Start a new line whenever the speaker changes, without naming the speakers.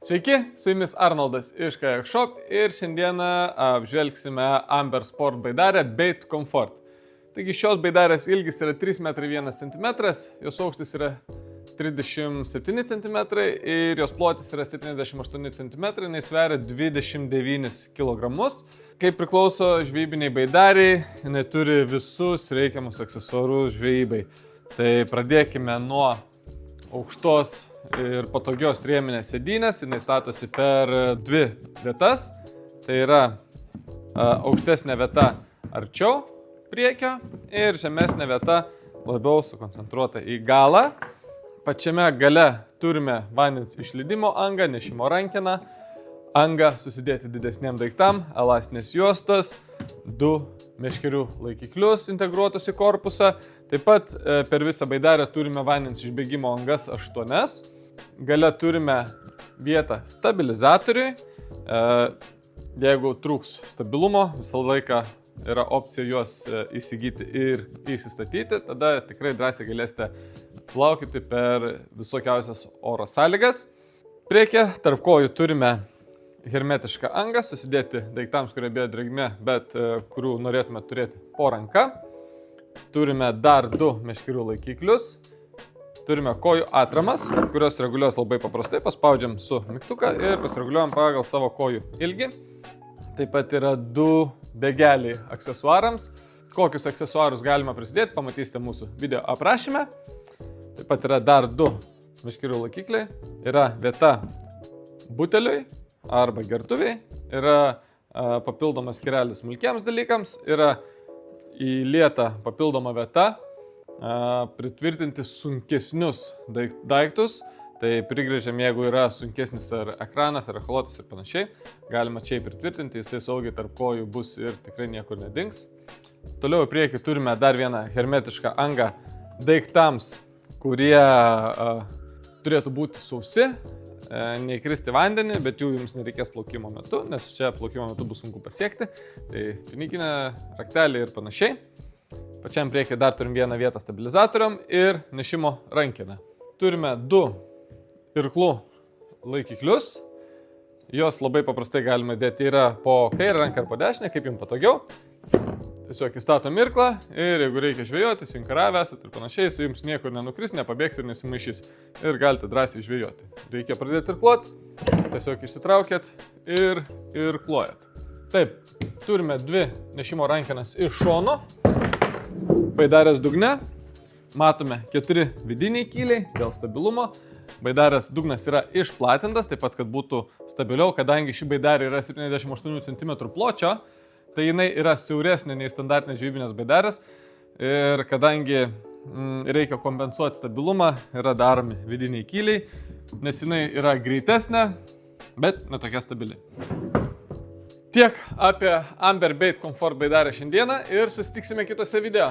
Sveiki, su jumis Arnoldas iš Kayak Shop ir šiandieną apžvelgsime Amber Sport baidarę Bait Comfort. Taigi šios baidarės ilgis yra 3,1 cm, jos aukštis yra 37 cm ir jos plotis yra 78 cm, jinai sveria 29 kg. Kaip priklauso žvejybiniai baidariai, jinai turi visus reikiamus aksesuarus žvejybai. Tai pradėkime nuo aukštos ir patogios rėminės sėdynės. Jinai statosi per dvi vietas. Tai yra aukštesnė vieta arčiau priekio ir žemesnė vieta labiau sukoncentruota į galą. Pačiame gale turime vandens išleidimo angą, nešimo rankeną, angą susidėti didesniem daiktam, elastinės juostas, 2 meškerių laikiklius integruotus į korpusą. Taip pat per visą baidarę turime vandens išbėgimo angas 8. Gale turime vietą stabilizatoriui. Jeigu trūks stabilumo, visą laiką yra opcija juos įsigyti ir įsistatyti. Tada tikrai drąsiai galėsite plaukioti per visokiausias oro sąlygas. Priekė tarp kojų turime hermetišką angą, susidėti daiktams, kurie bijo drėgmė, bet kurių norėtume turėti po ranka. Turime dar 2 meškerių laikiklius. Turime kojų atramas, kurios reguliuos labai paprastai. Paspaudžiam su mygtuką ir pasireguliuojam pagal savo kojų ilgį. Taip pat yra 2 bėgeliai aksesuarams. Kokius aksesuarus galima prisidėti, pamatysite mūsų video aprašyme. Taip pat yra dar 2 meškerių laikikliai. Yra vieta buteliui arba gertuviai. Yra papildomas skyrelis smulkiems dalykams. Yra įlieta papildoma vieta pritvirtinti sunkesnius daiktus. Tai prigrėžiam, jeigu yra sunkesnis ar ekranas, ar echolotas ir panašiai. Galima čia pritvirtinti, jisai saugiai tarp kojų bus ir tikrai niekur nedings. Toliau į priekį turime dar vieną hermetišką angą daiktams, kurie turėtų būti sausi, neįkristi vandenį, bet jų jums nereikės plaukimo metu, nes čia plaukimo metu bus sunku pasiekti. Tai piniginė, raktelė ir panašiai. Pačiam priekį dar turim vieną vietą stabilizatoriam ir nešimo rankeną. Turime 2 irklų laikiklius. Jos labai paprastai galima dėti yra po kairę ranką ar po dešinę, kaip jums patogiau. Tiesiog įstatom irklą ir jeigu reikia žvejoti, sinkaravę esat ir panašiai, jis jums niekur nenukris, nepabėgs ir nesimaišys. Ir galite drąsiai žvejoti. Reikia pradėti irkluoti, tiesiog išsitraukėt ir irkluojat. Taip, turime 2 nešimo rankenas iš šono. Baidarės dugne matome 4 vidiniai kyliai dėl stabilumo. Baidarės dugnas yra išplatintas, taip pat, kad būtų stabiliau, kadangi ši baidarė yra 78 cm pločio, tai jinai yra siauresnė nei standartinės žvejybinės baidarės. Ir kadangi reikia kompensuoti stabilumą, yra daromi vidiniai kyliai, nes jinai yra greitesnė, bet netokia stabili. Tiek apie Amber Bait Comfort baidarę šiandieną ir susitiksime kitose video.